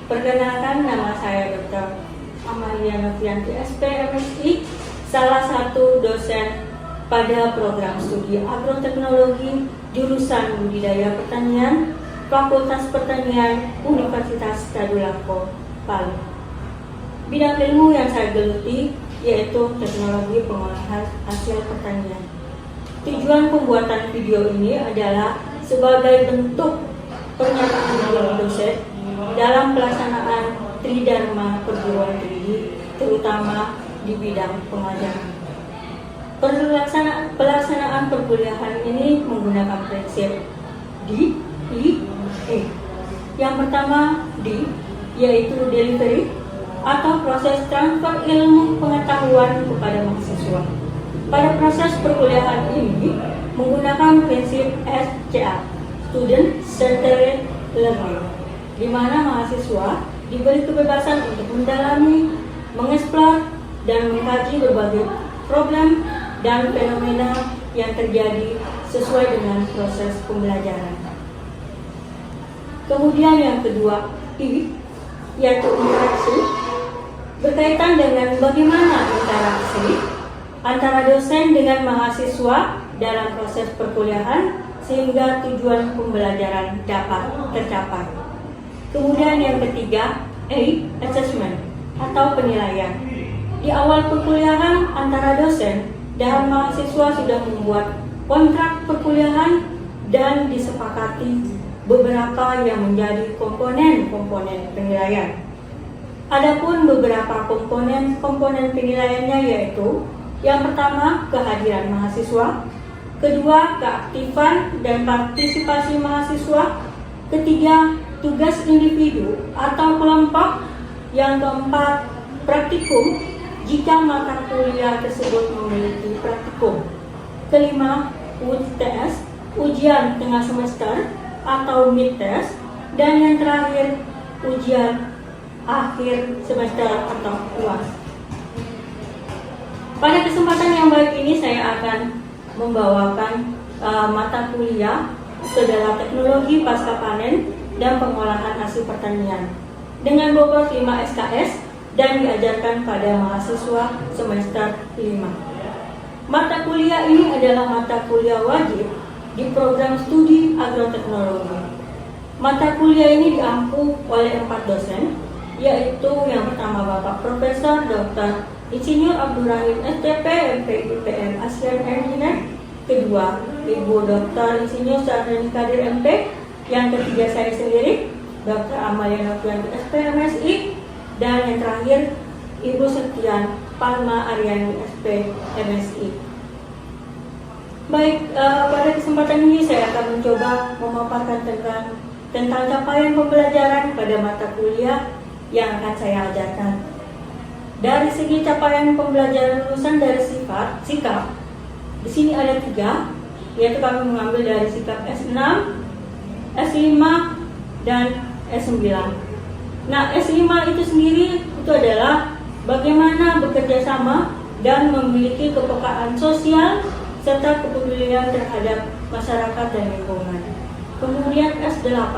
Perkenalkan, nama saya Dr. Amalia Novianti, SPMSI, salah satu dosen pada program studi agroteknologi jurusan budidaya pertanian, Fakultas Pertanian Universitas Tadulako, Palu. Bidang ilmu yang saya geluti yaitu teknologi pengolahan hasil pertanian. Tujuan pembuatan video ini adalah sebagai bentuk pernyataan dari dosen dalam pelaksanaan Tridharma perguruan tinggi, terutama di bidang pengajaran. Pelaksanaan perkuliahan ini menggunakan prinsip D, I, E. Yang pertama D, yaitu delivery atau proses transfer ilmu pengetahuan kepada mahasiswa. Pada proses perkuliahan ini menggunakan prinsip SCA, Student Centered Learning, di mana mahasiswa diberi kebebasan untuk mendalami, mengeksplor, dan mengkaji berbagai problem dan fenomena yang terjadi sesuai dengan proses pembelajaran. Kemudian yang kedua, I, yaitu interaksi, berkaitan dengan bagaimana interaksi antara dosen dengan mahasiswa dalam proses perkuliahan sehingga tujuan pembelajaran dapat tercapai. Kemudian yang ketiga, A, assessment atau penilaian. Di awal perkuliahan antara dosen dan mahasiswa sudah membuat kontrak perkuliahan dan disepakati beberapa yang menjadi komponen-komponen penilaian. Adapun beberapa komponen penilaiannya yaitu yang pertama, kehadiran mahasiswa, kedua, keaktifan dan partisipasi mahasiswa, ketiga, tugas individu atau kelompok, yang keempat, praktikum jika mata kuliah tersebut memiliki praktikum, kelima, UTS, ujian tengah semester atau mid test, dan yang terakhir, ujian akhir semester atau UAS. Pada kesempatan yang baik ini saya akan membawakan mata kuliah Saudara Teknologi Pasca Panen dan Pengolahan Hasil Pertanian dengan bobot 5 SKS dan diajarkan pada mahasiswa semester 5. Mata kuliah ini adalah mata kuliah wajib di program studi agroteknologi. Mata kuliah ini diampu oleh 4 dosen, yaitu yang pertama Bapak Profesor Dr. Insinyur Abdul Rahim STP MP IPM ASEAN Engineer, kedua Ibu Dr. Insinyur Syarani Kadir MP, yang ketiga saya sendiri Dr. Amalia Novianti SPMSI, dan yang terakhir Ibu Setian Palma Aryani SPMSI. Baik, pada kesempatan ini saya akan mencoba memaparkan tentang capaian pembelajaran pada mata kuliah yang akan saya ajarkan. Dari segi capaian pembelajaran lulusan dari sikap, di sini ada 3, yaitu kami mengambil dari sikap S6, S5, dan S9. Nah, S5 itu sendiri itu adalah bagaimana bekerja sama dan memiliki kepekaan sosial serta kepedulian terhadap masyarakat dan lingkungan. Kemudian S8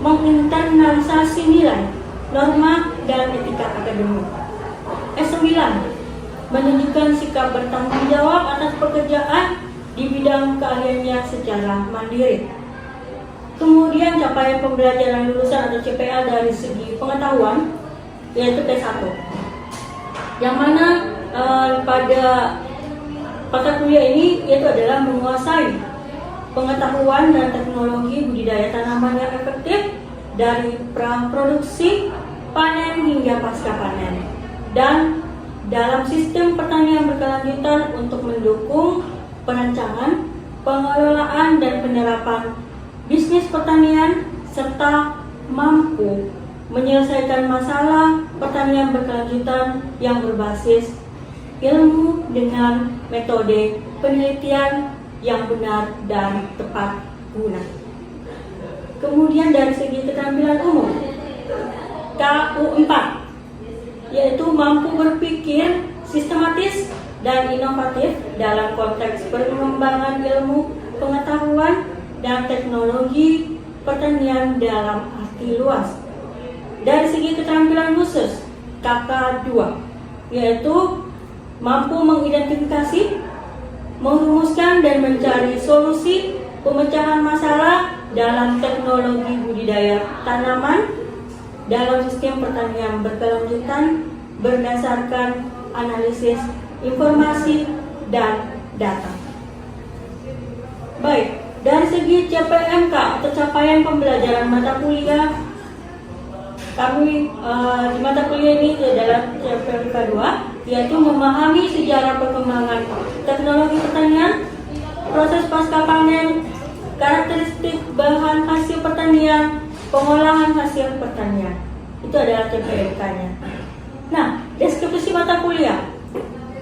menginternalisasi nilai, norma, dan etika akademik. S9 menunjukkan sikap bertanggung jawab atas pekerjaan di bidang keahliannya secara mandiri. Kemudian capaian pembelajaran lulusan atau CPA dari segi pengetahuan yaitu T1, yang mana pada mata kuliah ini yaitu adalah menguasai pengetahuan dan teknologi budidaya tanaman yang efektif dari praproduksi, panen hingga pasca panen, dan dalam sistem pertanian berkelanjutan untuk mendukung perancangan, pengelolaan, dan penerapan bisnis pertanian serta mampu menyelesaikan masalah pertanian berkelanjutan yang berbasis ilmu dengan metode penelitian yang benar dan tepat guna. Kemudian dari segi keterampilan umum, KU4, yaitu mampu berpikir sistematis dan inovatif dalam konteks pengembangan ilmu pengetahuan dan teknologi pertanian dalam arti luas. Dari segi keterampilan khusus, KK2, yaitu mampu mengidentifikasi, merumuskan dan mencari solusi pemecahan masalah dalam teknologi budidaya tanaman dalam sistem pertanian berkelanjutan berdasarkan analisis informasi dan data. Baik, dari segi CPMK atau capaian pembelajaran mata kuliah, kami di mata kuliah ini adalah CPMK 2, yaitu memahami sejarah perkembangan teknologi pertanian, proses pasca panen, karakteristik bahan hasil pertanian, pengolahan hasil pertanian. Itu adalah CPMK-nya. Nah, deskripsi mata kuliah.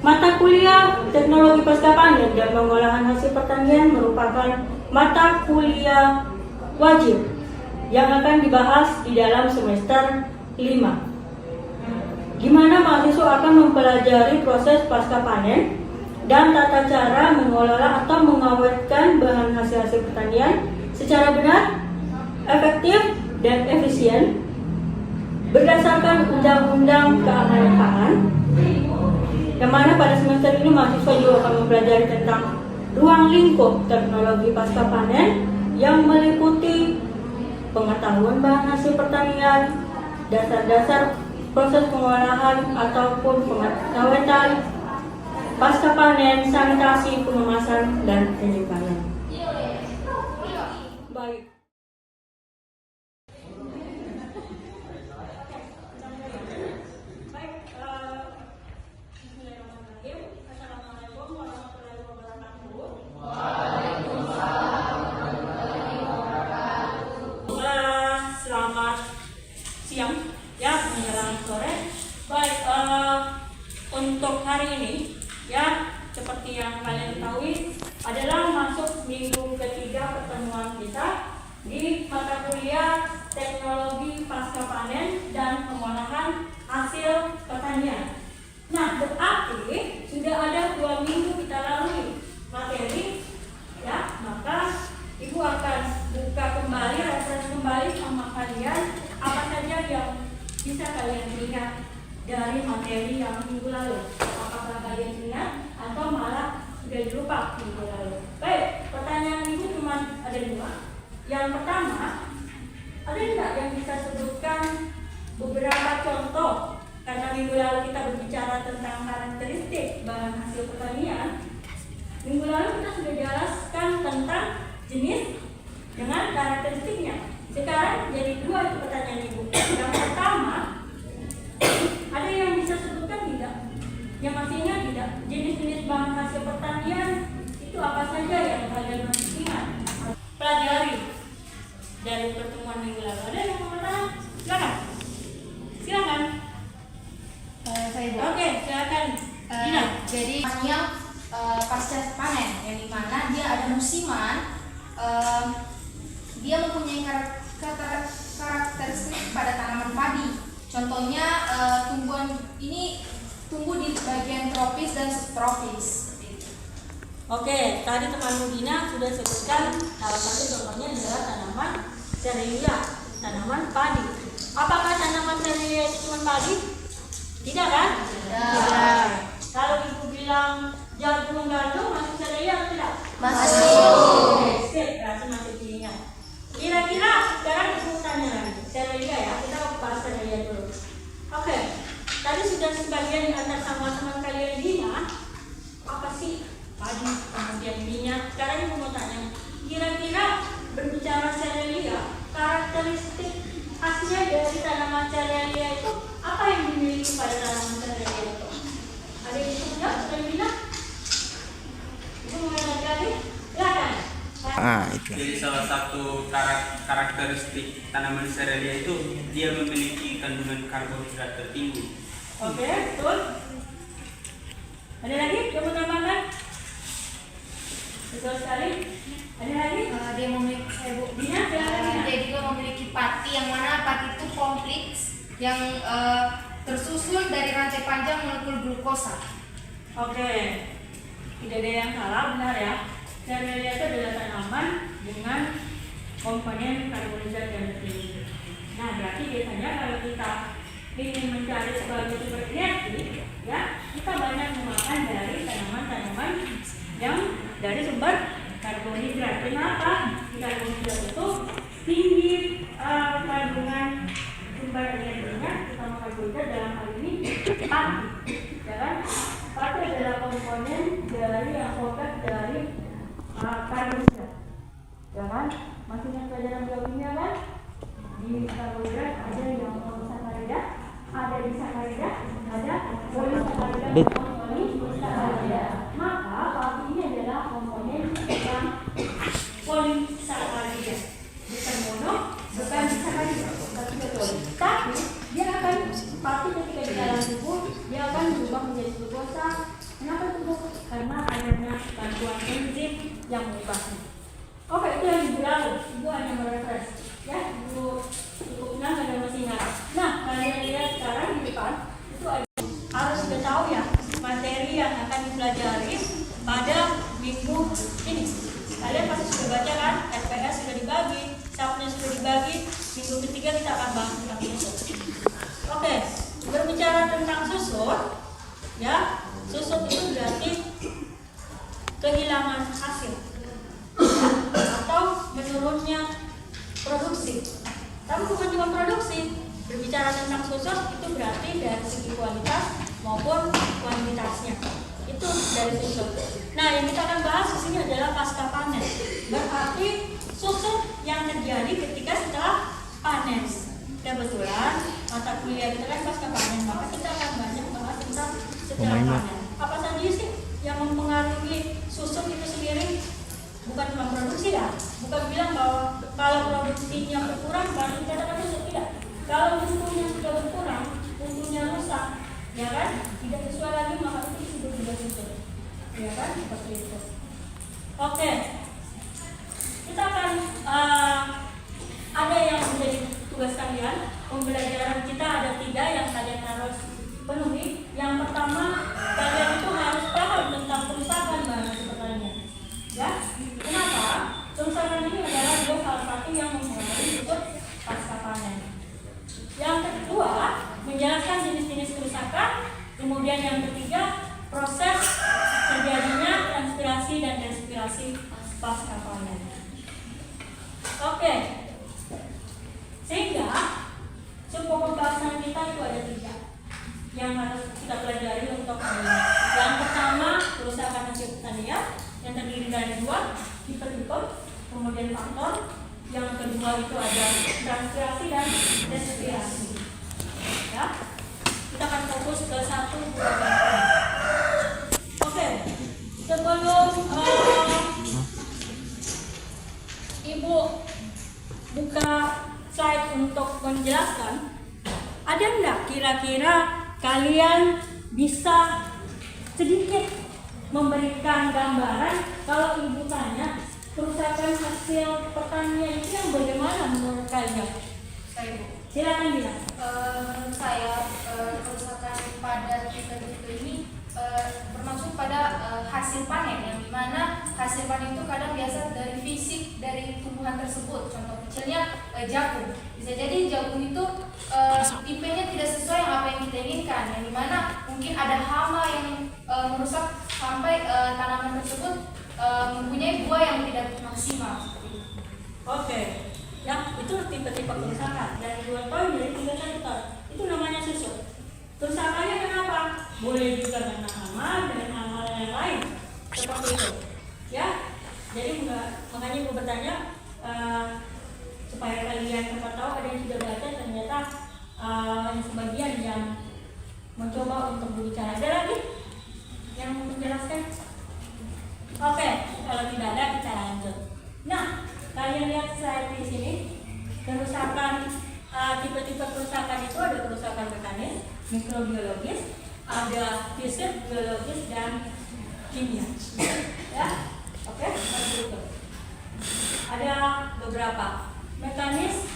Mata kuliah teknologi pasca panen dan pengolahan hasil pertanian merupakan mata kuliah wajib yang akan dibahas di dalam semester 5. Di mana mahasiswa akan mempelajari proses pasca panen dan tata cara mengelola atau mengawetkan bahan hasil pertanian secara benar, efektif, dan efisien berdasarkan Undang-Undang Keamanan Pangan, yang mana pada semester ini mahasiswa juga akan mempelajari tentang ruang lingkup teknologi pasca panen yang meliputi pengetahuan bahan hasil pertanian, dasar-dasar proses pengolahan ataupun pengawetan pasca panen, sanitasi, pengemasan, dan penyimpanan. Baik. Selamat siang, ya, menjelang sore. Baik, untuk hari ini, ya, seperti yang kalian ketahui, adalah masuk minggu ketiga pertemuan kita di mata kuliah teknologi pasca panen dan pengolahan hasil pertanian. Nah, berarti sudah ada 2 minggu kita lalui materi, ya, maka Ibu akan buka kembali, referensi kembali sama kalian apa saja yang bisa kalian ingat dari materi yang minggu lalu. Apakah kalian ingat atau malah sudah dilupa minggu lalu? Baik, pertanyaan Ibu cuma ada 2. Yang pertama, ada enggak yang bisa sebutkan beberapa contoh? Karena minggu lalu kita berbicara tentang karakteristik bahan hasil pertanian. Minggu lalu kita sudah jelaskan tentang jenis dengan karakteristiknya. Sekarang jadi 2 itu pertanyaan Ibu. Yang pertama, ada yang bisa sebutkan tidak? Yang masih ingat tidak? Jenis-jenis bahan hasil pertanian itu apa saja yang kalian masih ingat? Pelajari dari pertemuan minggu lalu. Ada yang mau bertanya? Silakan. Silakan. Saya Bu. Oke, silakan. Dina. Jadi yang pasca panen, yang dimana dia ada musiman. Dia mempunyai karakteristik pada tanaman padi. Contohnya tumbuhan ini tumbuh di bagian tropis dan subtropis. Oke, tadi teman Dina sudah sebutkan salah satu contohnya adalah tanaman serelia, tanaman padi. Apakah tanaman serelia itu cuma padi? Tidak kan? Tidak. Kalau Ibu bilang jagung gandum masih serelia atau tidak? Masih. Sip, berarti masih diingat. Kira-kira sekarang Ibu tanya lagi, serelia ya, kita bahas serelia dulu. Oke, tadi sudah sebagian diantar sama teman kalian Dina, apa sih padi, kemudian minyak. Sekarang Ibu mau tanya, kira-kira berbicara serelia, karakteristik khasnya dari tanaman serelia itu apa yang dimiliki pada tanaman serelia itu? Ada yang bisa menjawab? Selain Dina? Ibu mau lagi? Silakan. Itu. Jadi salah satu karakteristik tanaman serelia itu dia memiliki kandungan karbohidrat tertinggi. Oke, betul. Ada lagi yang mau tambahkan? Betul sekali. Ada lagi? Dia memiliki Dina, silakan. dia juga memiliki pati, yang mana pati itu kompleks yang tersusun dari rantai panjang molekul glukosa. Oke, tidak ada yang salah, benar ya. Serelia itu adalah tanaman dengan komponen karbohidrat yang tinggi. Nah, berarti biasanya kalau kita ingin mencari sebagai sumber energi, ya kita banyak memakan dari tanaman-tanaman yang dari sumber karbohidrat. Kenapa? Karbohidrat itu tinggi kandungan sumber energinya, terutama karbohidrat dalam hal ini pati, ya kan? Pati adalah komponen dari yang komplek dari karbohidrat, ya kan? Masih ingat pelajaran biokimia kan? Di karbohidrat ada yang monosakarida, ada disakarida, ada polisakarida maupun polisakarida. Maka pati ini adalah komponen yang polisakarida, bukan mono, bukan disakarida, tapi betul. Tapi dia akan pati ketika di dalam tubuh dia akan berubah menjadi glukosa. Kenapa tubuh? Karena adanya bantuan enzim yang mengubahnya. Oke, itu yang ibu lalu. Ibu hanya merefresh, ya. Ibu cukup senang ada masih ingat. Nah, kalian lihat sekarang di depan itu ada, harus sudah tahu ya materi yang akan dipelajari pada minggu ini. Kalian pasti sudah baca kan? SPS sudah dibagi, Sabtunya sudah dibagi. Minggu ketiga kita akan bahas tentang susut. Oke, berbicara tentang susut, ya, susut itu berarti kehilangan hasil atau menurunnya produksi. Tapi bukan cuma produksi. Berbicara tentang susut itu berarti dari segi kualitas maupun kuantitasnya. Itu dari susut. Nah, yang kita akan bahas di sini adalah pasca panen. Berarti susut yang terjadi ketika setelah panen. Kebetulan mata kuliah kita kan pasca panen, maka kita akan banyak bahas tentang setelah panen. Apa saja sih yang mempengaruhi susut itu sendiri? Bukan cuma produksi ya, bukan bilang bahwa kalau produksinya berkurang berarti kita dapat susut, tidak. Kalau mutunya sudah berkurang, mutunya rusak, ya kan, tidak sesuai lagi, maka itu disebut juga susut, ya kan, seperti itu. Oke, kita akan ada yang menjadi tugas kalian. Pembelajaran kita ada 3 yang kalian harus penuhi. Yang pertama, kalian itu harus paham tentang kerusakan bahan hasil pertanian. Ya, kenapa? Kerusakan ini adalah juga salah satu yang mempengaruhi susut pasca panen. Yang kedua, menjelaskan jenis-jenis kerusakan. Kemudian yang ketiga, proses terjadinya transpirasi dan respirasi pasca panen. Oke, sehingga sumber pembahasan kita itu ada 3 yang harus kita pelajari untuk hari ini. Yang pertama, kerusakan hasil pertanian yang terdiri dari 2 tipe-tipe, kemudian faktor. Yang kedua itu ada transpirasi dan respirasi. Ya, kita akan fokus ke 1, 2, dan 3. Oke, sebelum Ibu buka slide untuk menjelaskan, ada enggak kira-kira kalian bisa sedikit memberikan gambaran kalau Ibu tanya kerusakan hasil pertanian itu yang bagaimana menurut kalian? Saya Bu. Silakan bilang. Menurut saya kerusakan pada tipe-tipe ini bermaksud pada hasil panen, yang dimana hasil panen itu kadang biasa dari fisik dari tumbuhan tersebut. Contoh kecilnya jagung. Bisa jadi jagung itu tipenya tidak sesuai yang apa yang kita inginkan, yang dimana mungkin ada hama yang merusak sampai tanaman tersebut mempunyai buah yang tidak maksimal. Oke, ya itu tipe-tipe kerusakan dari 2 tahun jadi 3 tahun. Itu namanya susut. Kerusakannya kenapa? Boleh juga karena hama dan hal-hal yang lain seperti itu. Ya, jadi makanya gue bertanya supaya kalian cepat tahu. Ada yang sudah baca, ternyata sebagian yang mencoba untuk berbicara. Ada lagi yang menjelaskan? Oke, kalau tidak ada kita lanjut. Nah, kalian lihat slide di sini. Kerusakan tipe-tipe kerusakan itu ada kerusakan mekanis, mikrobiologis, ada fisik, biologis, dan kimia. Ya, oke, seperti itu. Ada beberapa mekanis,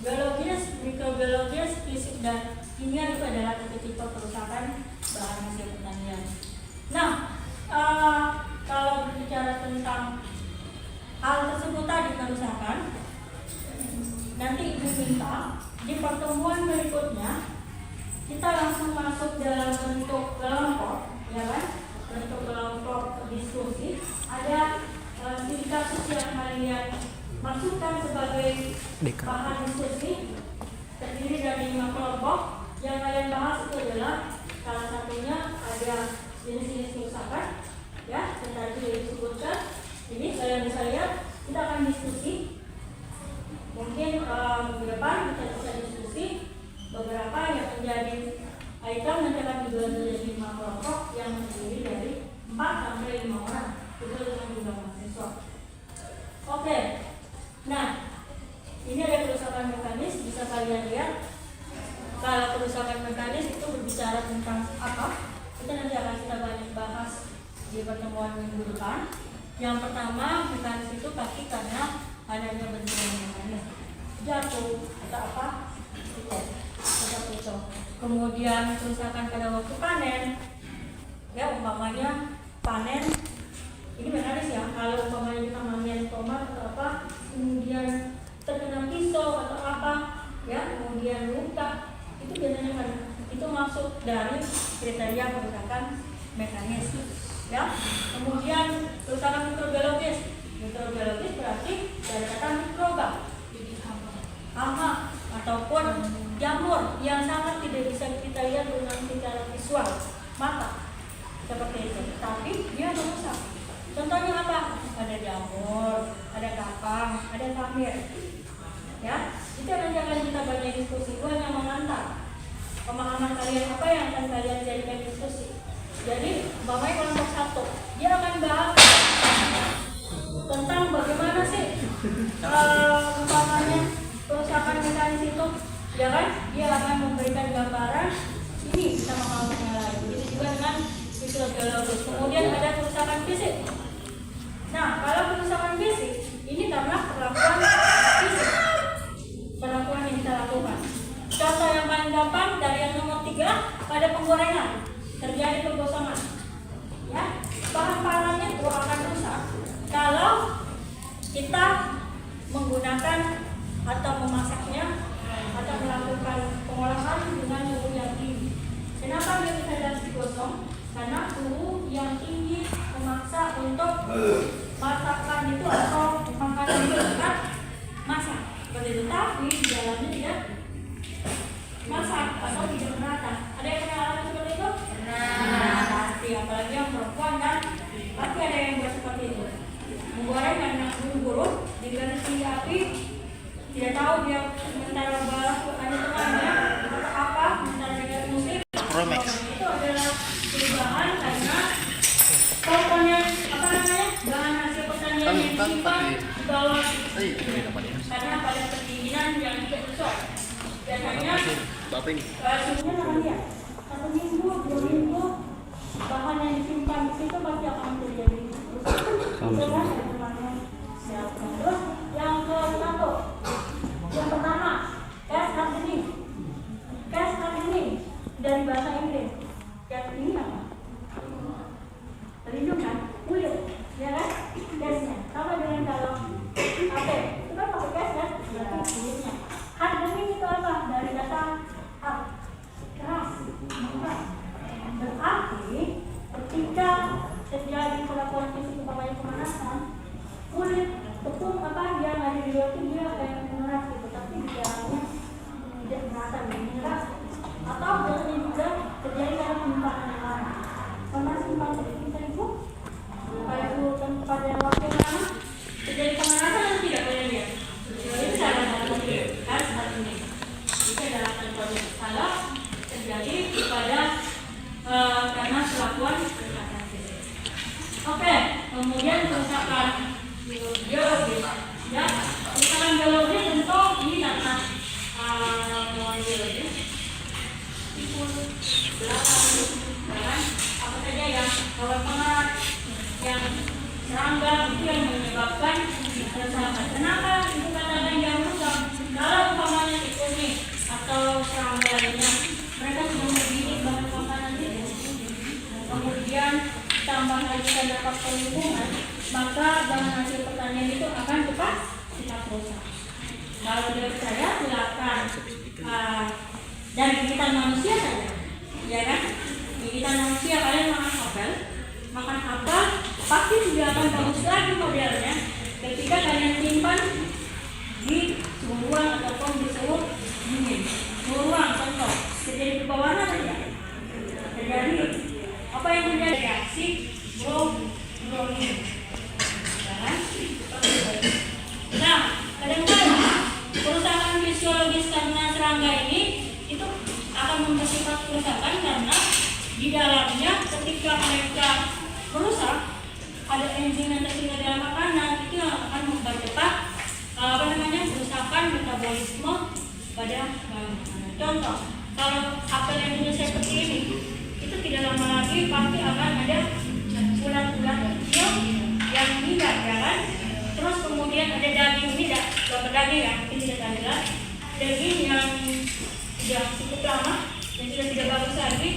biologis, mikrobiologis, fisik, dan kimia itu adalah tipe-tipe kerusakan bahan hasil pertanian. Nah, kalau berbicara tentang hal tersebut tadi kerusakan, nanti Ibu minta masuk dalam bentuk kelompok, ya kan? Bentuk kelompok diskusi, ada studi kasus yang kalian masukkan sebagai bahan diskusi, terdiri dari 5 kelompok. Yang kalian bahas itu adalah salah satunya ada jenis-jenis kerusakan, ya, yang tadi disebutkan. Ini kalian bisa lihat, kita akan diskusi. Mungkin minggu depan kita bisa diskusi beberapa yang menjadi item nanti akan dibagi menjadi 5 kelompok yang terdiri dari 4 sampai 5 orang. Itu dengan jumlah mahasiswa. Oke, nah ini ada kerusakan mekanis, bisa kalian lihat. Kalau kerusakan mekanis itu berbicara tentang apa? Kita nanti akan kita banyak bahas di pertemuan minggu depan. Yang pertama, mekanis itu pasti karena adanya benturan mekanis, jatuh atau apa? Itu. Kemudian kerusakan pada waktu panen, ya umpamanya panen. Ini mekanis ya. Kalau umpamanya kita manen tomat atau apa, kemudian terkena pisau atau apa, ya, kemudian luka. Itu biasanya kan itu masuk dari kriteria kerusakan mekanis, ya. Kemudian kerusakan mikrobiologis. Mikrobiologis berarti dari kata mikroba, hama ataupun jamur yang sangat tidak bisa kita lihat dengan secara visual mata seperti itu, tapi dia merusak. Contohnya apa? Ada jamur, ada kapang, ada kamir. Ya, itu yang akan kita banyak diskusi. Itu hanya mengantar pemahaman kalian apa yang akan kalian jadikan diskusi. Jadi, umpamanya kelompok 1, dia akan bahas tentang bagaimana sih umpamanya kerusakan mekanis itu, ya kan? Dia akan memberikan gambaran ini sama kelompoknya lain. Begitu juga dengan mikrobiologis. Kemudian ada kerusakan fisik. Nah, kalau kerusakan fisik ini karena perlakuan fisik. Perlakuan yang kita lakukan. Contoh yang paling gampang dari yang nomor 3, pada penggorengan terjadi kegosongan. Ya, bahan pangannya itu akan rusak kalau kita menggunakan atau memasaknya atau melakukan pengolahan dengan suhu yang tinggi. Kenapa dia bisa jadi gosong? Karena suhu yang tinggi memaksa untuk masakan itu atau makanan itu tetap masak. Seperti itu, tapi di dalamnya tidak masak atau tidak merata. Ada yang pernah alami seperti itu? Nah, pasti, apalagi yang perempuan kan pasti ada yang buat seperti itu. Menggoreng karena buru-buru diganti api, tidak tahu dia sementara balas ada temannya atau apa, sementara dengar musik. Itu adalah perubahan karena komponen apa namanya bahan hasil pertanian yang disimpan di bawah karena pada pendinginan yang tidak sesuai. Biasanya suhunya nanti ya 1 minggu, 2 minggu bahan yang disimpan di situ pasti akan terjadi kerusakan. Terus yang ke-1, yang pertama gas hardening. Gas hardening dari bahasa Inggris. Gas ini apa? Pelindung kan? Kulit, ya kan? Gasnya sama dengan kalau apa? Itu kan pakai gas kan? Berarti kulitnya. Hardening itu apa? Dari kata hard, keras, berarti ketika terjadi perlakuan fisik umpamanya pemanasan, kulit tepung apa yang ada di luar itu dia kayak mengeras gitu, tapi di dalamnya tidak merata mengeras. Atau biasanya juga terjadi karena penyimpanan yang lama. Pernah simpan sedikit itu kayak sultan pada waktu yang lama terjadi pemanasan atau tidak, kalian lihat? Itu salah satu kan saat ini. Itu adalah contohnya kalau terjadi pada karena perlakuan kerusakan fisik. Oke, kemudian kerusakan biologis. Ya, kerusakan biologis tentu ini karena biologis. Belakang, apa saja ya, hewan pengarat yang serangga itu yang menyebabkan kerusakan. Kenapa itu katakan yang rusak? Kalau umpamanya tikus atau serangga lainnya, mereka sudah memiliki bahan makanan itu. Kemudian tambah lagi kita dapat lingkungan, maka bahan hasil pertanian itu akan cepat rusak. Kalau tidak percaya, silakan dari gigitan manusia saja. ya kan? Gigitan manusia, kalian makan apel, makan apel, pasti tidak akan bagus lagi modelnya ketika kalian simpan di suhu ruang ataupun di suhu dingin. Suhu ruang contoh, terjadi berubah warna tidak? Terjadi apa yang terjadi? Reaksi browning. Nah, kadang-kadang kerusakan fisiologis karena serangga ini itu akan mempersifat kerusakan karena di dalamnya ketika mereka merusak ada enzim yang tertinggal dalam makanan itu yang akan mempercepat kerusakan metabolisme pada bahan makanan. Contoh, kalau apel yang dulu seperti ini itu tidak lama lagi pasti akan ada ulat-ulat kecil yang meninggal, ya kan? Terus kemudian ada daging ini dapat daging ya, ini tidak jelas, daging yang sudah cukup lama dan sudah tidak bagus lagi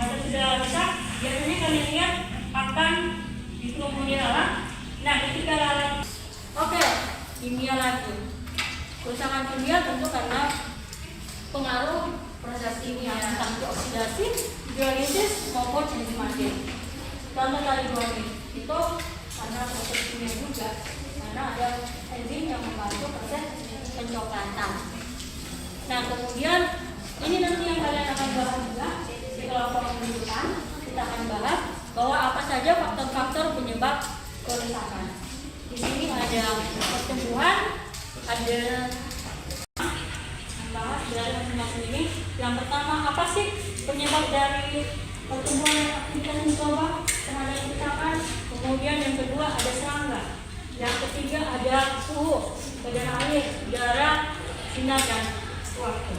atau sudah rusak, biasanya kalian lihat akan dikerumuni lalat. Nah, ketika lalat, oke, kimia lagi. Kerusakan kimia tentu karena pengaruh proses kimia tentang oksidasi, hidrolisis maupun enzimasi. Contoh tadi itu karena proses kimia juga, karena ada enzim yang membantu proses pencoklatan. Nah, kemudian ini nanti yang kalian akan bahas juga di kelompok minggu depan. Kita akan bahas bahwa apa saja faktor-faktor penyebab kerusakan. Di sini ada pertumbuhan, ada bahas dari masing-masing ini. Yang pertama, apa sih penyebab dari pertumbuhan dan aktivitas mikroba terhadap kerusakan? Kemudian yang kedua ada serangga. Yang ketiga ada suhu, kadar air, udara, sinar dan waktu.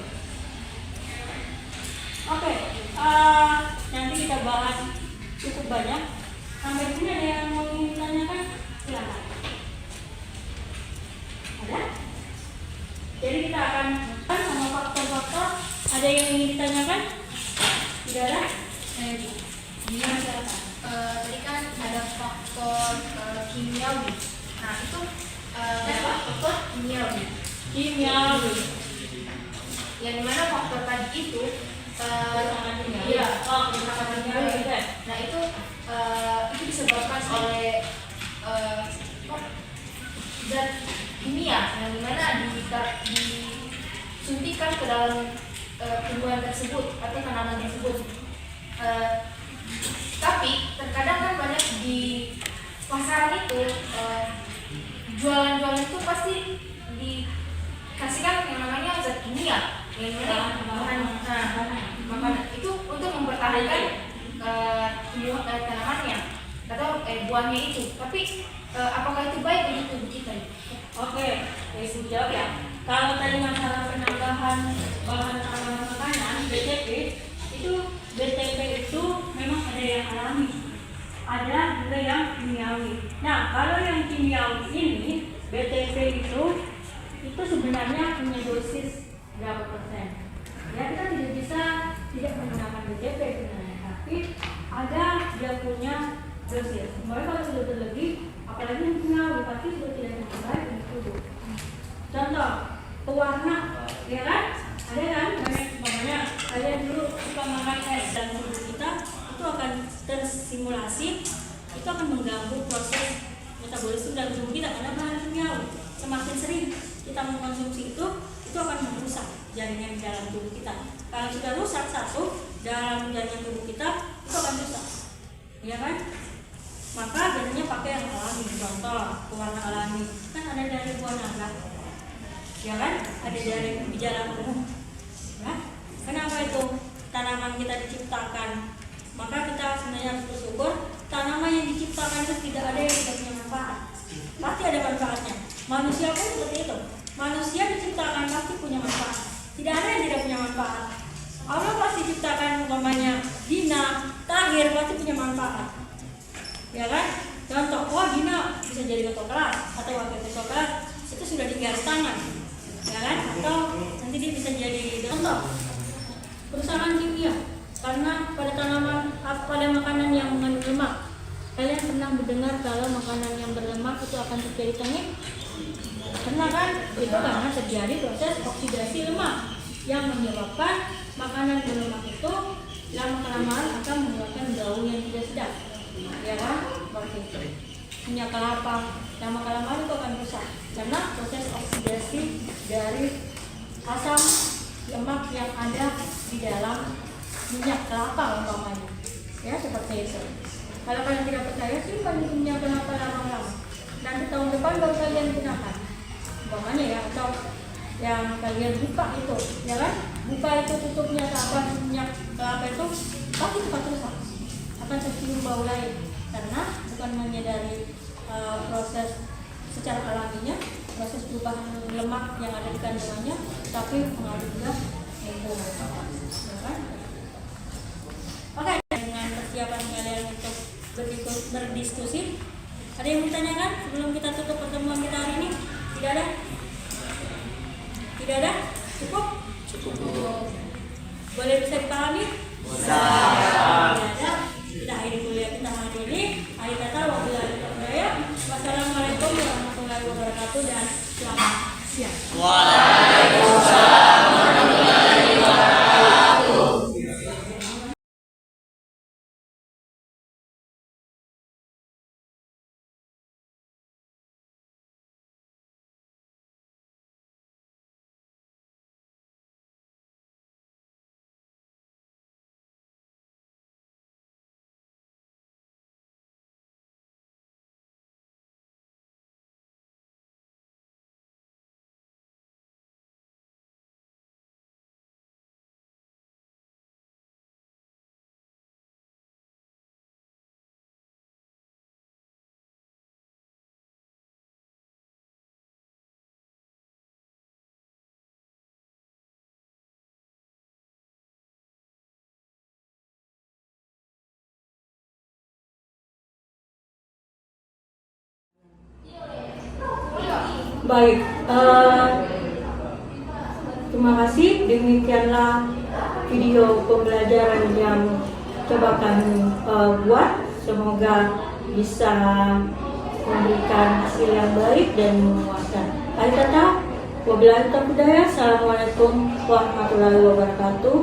Oke, nanti kita bahas cukup banyak. Sampai di sini ada yang mau ditanyakan? Silakan. Ada? Jadi kita akan sama faktor-faktor. Ada yang ingin ditanyakan? Tidak ada? Gimana silakan? Tadi kan ada faktor kimiawi. Nah itu faktor kimiawi. Kimiawi. Yang dimana faktor tadi itu Kerusakan kimiawi. iya, Kerusakan kimiawi. Nah itu disebabkan oleh zat kimia yang dimana disuntikan ke dalam tumbuhan tersebut atau tanaman tersebut. Tapi terkadang kan banyak di pasaran itu jualan-jualan itu pasti dikasihkan yang namanya zat kimia yang makanan itu untuk mempertahankan tanamannya atau buahnya itu. Tapi apakah itu baik bagi tubuh kita? Oke, saya jawab ya. Kalau tadi masalah penambahan bahan makanan BTP itu memang ada yang alami, ada juga yang kimiawi. Nah, kalau yang kimiawi ini BTP itu sebenarnya punya dosis berapa persen? Ya, kita tidak bisa tidak menggunakan BTP sebenarnya, tapi ada dia punya dosis. Mulai kalau sudah terlebih, apalagi yang kimiawi pasti sudah tidak sangat baik untuk tubuh. Contoh, pewarna, ya kan? Ada kan? Makanya kalian dulu suka makan es dan tubuh kita itu akan tersimulasi, itu akan mengganggu proses metabolisme dalam tubuh kita karena bahan kimiawi. Semakin sering kita mengkonsumsi itu akan merusak jaringan di dalam tubuh kita. Kalau sudah rusak satu dalam jaringan tubuh kita, itu akan rusak, ya kan? Maka biasanya pakai yang alami, contoh pewarna alami kan ada dari buah naga, ya kan? Ada dari bijala ungu, ya? Kenapa itu? Tanaman kita diciptakan, maka kita sebenarnya harus bersyukur tanaman yang diciptakan itu tidak ada yang tidak punya manfaat, pasti ada manfaatnya. Manusia pun seperti itu, manusia diciptakan pasti punya manfaat, tidak ada yang tidak punya manfaat. Allah pasti ciptakan umpamanya Dina, Tahir pasti punya manfaat, ya kan? Contoh, Dina bisa jadi ketua kelas atau wakil ketua kelas, itu sudah digaris tangan, ya kan? Atau nanti dia bisa jadi contoh kerusakan kimia karena pada tanaman, pada makanan yang mengandung lemak. Kalian pernah mendengar kalau makanan yang berlemak itu akan terjadi tengik? Pernah kan? Itu karena terjadi proses oksidasi lemak yang menyebabkan makanan berlemak itu lama-kelamaan akan mengeluarkan bau yang tidak sedap, ya kan? Seperti itu. Minyak kelapa lama-kelamaan itu akan rusak karena proses oksidasi dari asam lemak yang ada di dalam minyak kelapa umpamanya, ya seperti itu. Kalau kalian tidak percaya, simpan itu minyak kelapa lama-lama. Nanti tahun depan baru kalian gunakan, umpamanya ya, atau yang kalian buka itu, ya kan? Buka itu tutupnya kapan minyak kelapa itu pasti cepat rusak, akan tercium bau lain karena bukan menyadari proses secara alaminya, proses perubahan lemak yang ada di kandungannya, tapi pengaruh juga lingkungan, ya kan? Oke, dengan persiapan kalian untuk berdiskusi, ada yang ditanyakan sebelum kita tutup pertemuan kita hari ini? Tidak ada? Tidak ada? Cukup? Cukup. Boleh bisa dipahami? Bisa. Tidak ada? Kita akhiri kuliah kita hari ini. Akhir kata, wabillahi taufiq. Wassalamualaikum warahmatullahi wabarakatuh dan selamat siang. Waalaikumsalam warahmatullahi wabarakatuh. Baik, terima kasih. Demikianlah video pembelajaran yang coba kami buat. Semoga bisa memberikan hasil yang baik dan memuaskan. Akhir kata, wabillahi taufiq. Assalamualaikum warahmatullahi wabarakatuh.